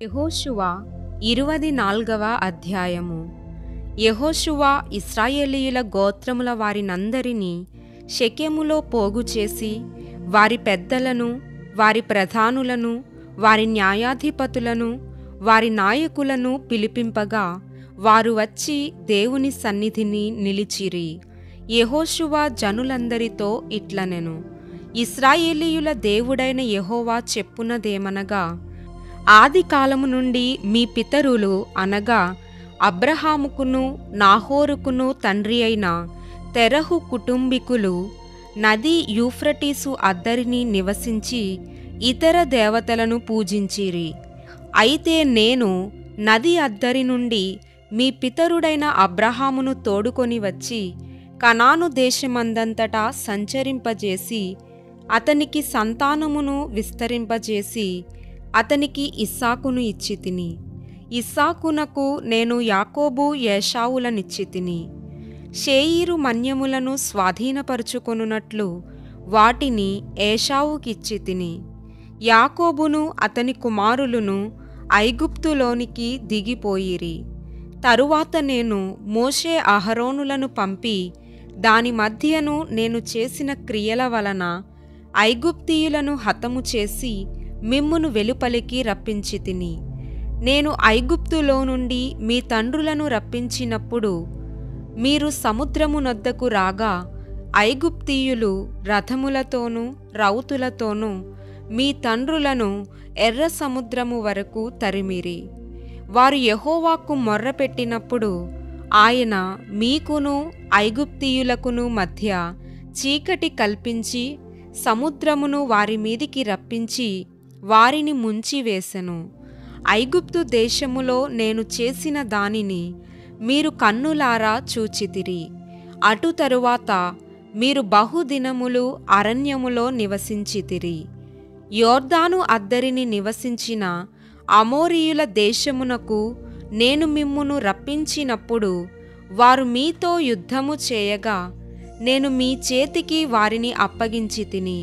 యెహోషువ 24వ అధ్యాయము. యెహోషువ ఇశ్రాయేలీయుల గోత్రముల వారినందరినీ షెకెములో పోగుచేసి వారి పెద్దలను, వారి ప్రధానులను, వారి న్యాయాధిపతులను, వారి నాయకులను పిలిపింపగా వారు వచ్చి దేవుని సన్నిధిని నిలిచిరి. యెహోషువ జనులందరితో ఇట్లనెను: ఇశ్రాయేలీయుల దేవుడైన యెహోవా చెప్పునదేమనగా, ఆదికాలము నుండి మీ పితరులు అనగా అబ్రహాముకును నాహోరుకును తండ్రి అయిన తెరహు కుటుంబీకులు నది యూఫ్రటీసు అద్దరిని నివసించి ఇతర దేవతలను పూజించిరి. అయితే నేను నది అద్దరి నుండి మీ పితరుడైన అబ్రహామును తోడుకొని వచ్చి కనాను దేశమందంతటా సంచరింపజేసి అతనికి సంతానమును విస్తరింపజేసి అతనికి ఇస్సాకును ఇచ్చితిని. ఇస్సాకునకు నేను యాకోబు ఏశావులనిచ్చితిని. షేయీరు మన్యములను స్వాధీనపరుచుకొనున్నట్లు వాటిని ఏశావుకిచ్చితిని. యాకోబును అతని కుమారులను ఐగుప్తులోనికి దిగిపోయిరి. తరువాత నేను మోషే అహరోనులను పంపి దాని మధ్యను నేను చేసిన క్రియల వలన ఐగుప్తీయులను హతము చేసి మిమ్మును వెలుపలికి రప్పించితిని. నేను ఐగుప్తులో నుండి మీ తండ్రులను రప్పించినప్పుడు మీరు సముద్రమునొద్దకు రాగా ఐగుప్తీయులు రథములతోనూ రౌతులతోనూ మీ తండ్రులను ఎర్ర సముద్రము వరకు తరిమిరి. వారు యెహోవాకు మొర్రపెట్టినప్పుడు ఆయన మీకును ఐగుప్తీయులకును మధ్య చీకటి కల్పించి సముద్రమును వారి మీదికి రప్పించి వారిని ముంచివేసెను. ఐగుప్తు దేశములో నేను చేసిన దానిని మీరు కన్నులారా చూచితిరి. అటు తరువాత మీరు బహుదినములు అరణ్యములో నివసించితిరి. యోర్దాను అద్దరిని నివసించిన అమోరీయుల దేశమునకు నేను మిమ్మును రప్పించినప్పుడు వారు మీతో యుద్ధము చేయగా నేను మీ చేతికి వారిని అప్పగించితిని.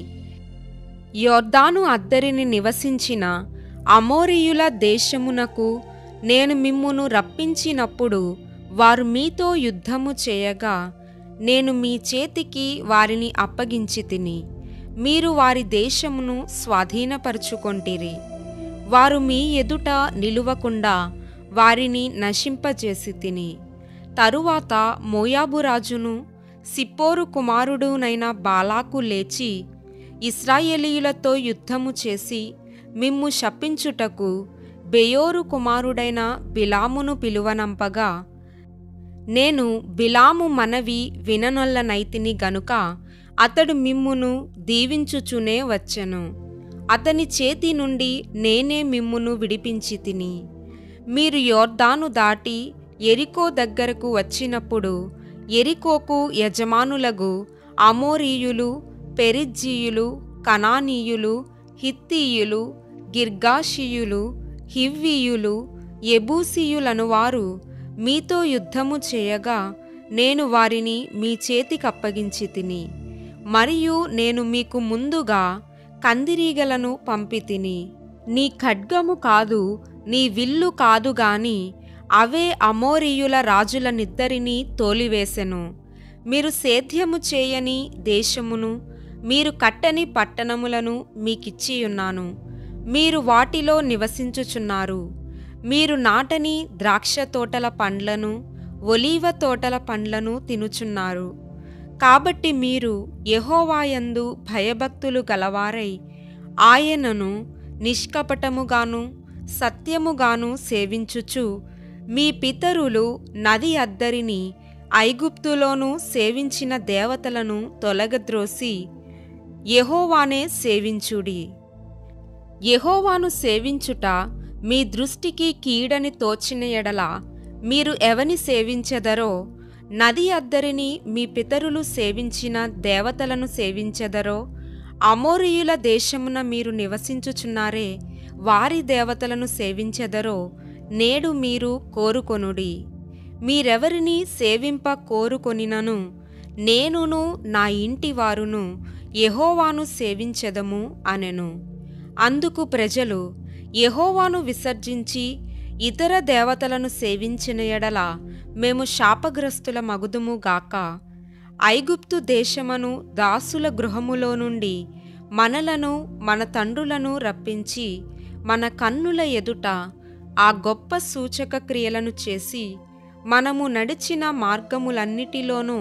యోర్దాను అద్దరిని నివసించిన అమోరీయుల దేశమునకు నేను మిమ్మును రప్పించినప్పుడు వారు మీతో యుద్ధము చేయగా నేను మీ చేతికి వారిని అప్పగించితిని. మీరు వారి దేశమును స్వాధీనపరుచుకొంటిరి. వారు మీ ఎదుట నిలువకుండా వారిని నశింపజేసితిని. తరువాత మోయాబు రాజును సిప్పోరు కుమారుడునైన బాలాకు లేచి ఇశ్రాయేలీయులతో యుద్ధము చేసి మిమ్ము శపించుటకు బెయోరు కుమారుడైన బిలామును పిలువనంపగా నేను బిలాము మనవి విననొల్లనైతిని గనుక అతడు మిమ్మును దీవించుచునే వచ్చెను. అతని చేతి నుండి నేనే మిమ్మును విడిపించితిని. మీరు యోర్దాను దాటి యెరికో దగ్గరకు వచ్చినప్పుడు యెరికోకు యజమానులగు అమోరీయులు, పెరిజ్జీయులు, కనానీయులు, హిత్తీయులు, గిర్గాషీయులు, హివ్వీయులు, యెబూసీయులనువారు మీతో యుద్ధము చేయగా నేను వారిని మీ చేతికప్పగించితిని. మరియు నేను మీకు ముందుగా కందిరీగలను పంపితిని. నీ ఖడ్గము కాదు, నీ విల్లు కాదు గాని అవే అమోరీయుల రాజులనిద్దరినీ తోలివేసెను. మీరు సేద్యము చేయని దేశమును మీరు కట్టని పట్టణములను మీకిచ్చియున్నాను. మీరు వాటిలో నివసించుచున్నారు. మీరు నాటని ద్రాక్ష తోటల పండ్లను ఒలీవ తోటల పండ్లను తినుచున్నారు. కాబట్టి మీరు యెహోవాయందు భయభక్తులు గలవారై ఆయనను నిష్కపటముగాను సత్యముగాను సేవించుచు మీ పితరులు నది అద్దరిని ఐగుప్తులోనూ సేవించిన దేవతలను తొలగద్రోసి యెహోవానే సేవించుడి. యెహోవాను సేవించుట మీ దృష్టికి కీడని తోచిన ఎడల మీరు ఎవని సేవించెదరో, నది అద్దరిని మీ పితరులు సేవించిన దేవతలను సేవించెదరో, అమోరీయుల దేశమున మీరు నివసించుచున్నారే వారి దేవతలను సేవించెదరో నేడు మీరు కోరుకొనుడి. మీరెవరిని సేవింప కోరుకొనినను నేనును నా ఇంటి వారును యెహోవాను సేవించెదము అనెను. అందుకు ప్రజలు యెహోవాను విసర్జించి ఇతర దేవతలను సేవించిన ఎడల మేము శాపగ్రస్తుల మగుదుము గాక. ఐగుప్తు దేశమను దాసుల గృహములో నుండి మనలను మన తండ్రులను రప్పించి మన కన్నుల ఎదుట ఆ గొప్ప సూచక క్రియలను చేసి మనము నడిచిన మార్గములన్నిటిలోనూ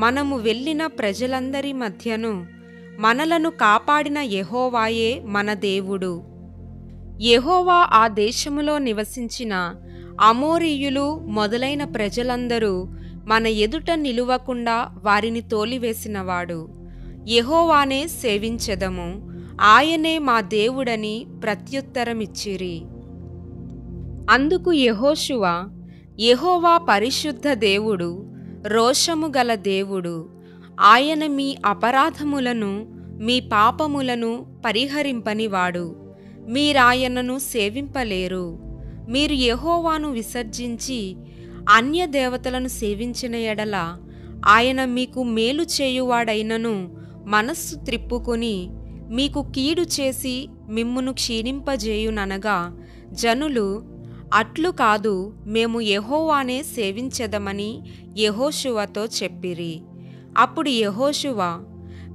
మనము వెళ్ళిన ప్రజలందరి మధ్యను మనలను కాపాడిన యెహోవాయే మన దేవుడు. యెహోవా ఆ దేశములో నివసించిన అమోరీయులు మొదలైన ప్రజలందరూ మన ఎదుట నిలువకుండా వారిని తోలివేసినవాడు. యెహోవానే సేవించెదము, ఆయనే మా దేవుడని ప్రత్యుత్తరమిచ్చిరి. అందుకు యెహోషువ, యెహోవా పరిశుద్ధ దేవుడు, రోషము గల దేవుడు. ఆయన మీ అపరాధములను మీ పాపములను పరిహరింపనివాడు. మీరాయనను సేవింపలేరు. మీరు యెహోవాను విసర్జించి అన్య దేవతలను సేవించిన ఎడల ఆయన మీకు మేలు చేయువాడైనను మనస్సు త్రిప్పుకొని మీకు కీడు చేసి మిమ్మును క్షీణింపజేయుననగా జనులు, అట్లు కాదు, మేము యెహోవానే సేవించెదమని యెహోషువతో చెప్పిరి. అప్పుడు యెహోషువ,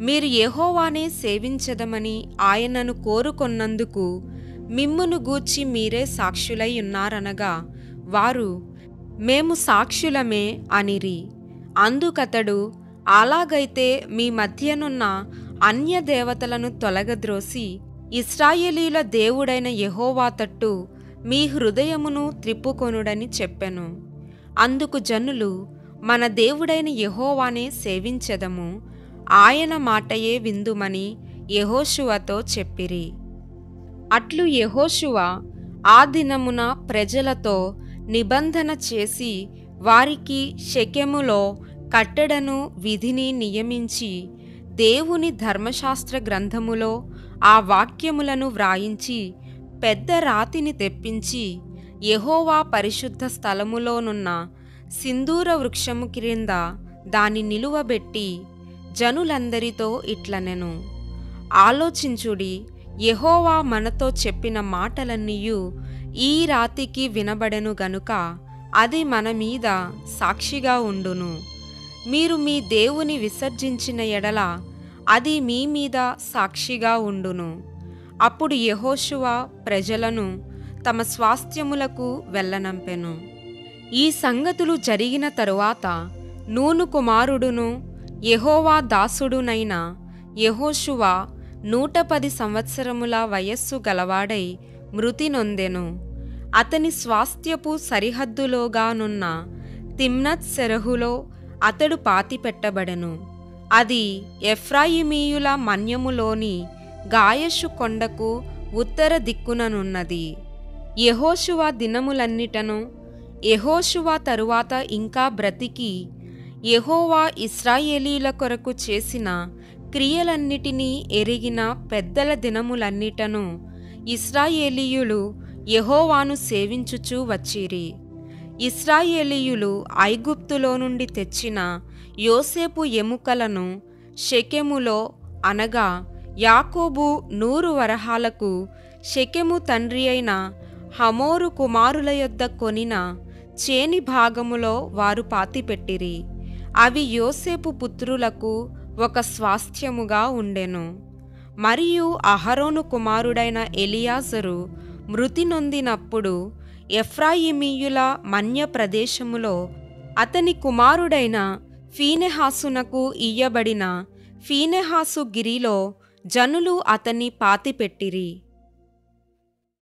మీరు యెహోవానే సేవించెదమని ఆయనను కోరుకొన్నందుకు మిమ్మును గూర్చి మీరే సాక్షులై ఉన్నారనగా వారు, మేము సాక్షులమే అనిరి. అందుకతడు, అలాగైతే మీ మధ్యనున్న అన్య దేవతలను తొలగద్రోసి ఇశ్రాయేలీయుల దేవుడైన యెహోవా తట్టు మీ హృదయమును త్రిప్పుకొనుడని చెప్పెను. అందుకు జనులు, మన దేవుడైన యెహోవానే సేవించెదము, ఆయన మాటయే విందుమని యెహోషువతో చెప్పిరి. అట్లు యెహోషువ ఆ దినమున ప్రజలతో నిబంధన చేసి వారికి షెకెములో కట్టడను విధిని నియమించి దేవుని ధర్మశాస్త్ర గ్రంథములో ఆ వాక్యములను వ్రాయించి పెద్ద రాతిని తెప్పించి యెహోవా పరిశుద్ధ స్థలములోనున్న సింధూర వృక్షము క్రింద దాని నిలువబెట్టి జనులందరితో ఇట్లనెను, ఆలోచించుడి, యెహోవా మనతో చెప్పిన మాటలన్నీయు ఈ రాతికి వినబడెను గనుక అది మన మీద సాక్షిగా ఉండును. మీరు మీ దేవుని విసర్జించిన ఎడల అది మీ మీద సాక్షిగా ఉండును. అప్పుడు యెహోషువ ప్రజలను తమ స్వాస్థ్యములకు వెళ్ళనంపెను. ఈ సంగతులు జరిగిన తరువాత నూను కుమారుడును యెహోవా దాసుడునైన యెహోషువ 110 సంవత్సరముల వయస్సు గలవాడై మృతి నొందెను. అతని స్వాస్థ్యపు సరిహద్దులోగానున్న తిమ్నత్ సెరహులో అతడు పాతిపెట్టబడెను. అది ఎఫ్రాయిమీయుల మన్యములోని గాయషు కొండకు ఉత్తర దిక్కుననున్నది. యెహోషువ దినములన్నిటను యెహోషువ తరువాత ఇంకా బ్రతికి యెహోవా ఇశ్రాయేలీల కొరకు చేసిన క్రియలన్నిటినీ ఎరిగిన పెద్దల దినములన్నిటను ఇశ్రాయేలీయులు యెహోవాను సేవించుచూ వచ్చిరి. ఇశ్రాయేలీయులు ఐగుప్తులో నుండి తెచ్చిన యోసేపు ఎముకలను షెకెములో అనగా యాకోబు 100 వరహాలకు షెకెము తండ్రి అయిన హమోరు కుమారుల యొద్ద కొనిన చేని భాగములో వారు పాతిపెట్టిరి. అవి యోసేపు పుత్రులకు ఒక స్వాస్థ్యముగా ఉండెను. మరియు అహరోను కుమారుడైన ఎలియాజరు మృతి నొందినప్పుడు ఎఫ్రాయిమీయుల మన్య ప్రదేశములో అతని కుమారుడైన ఫీనెహాసునకు ఇయ్యబడిన ఫీనెహాసు గిరిలో జనులు అతన్ని పాతిపెట్టిరి.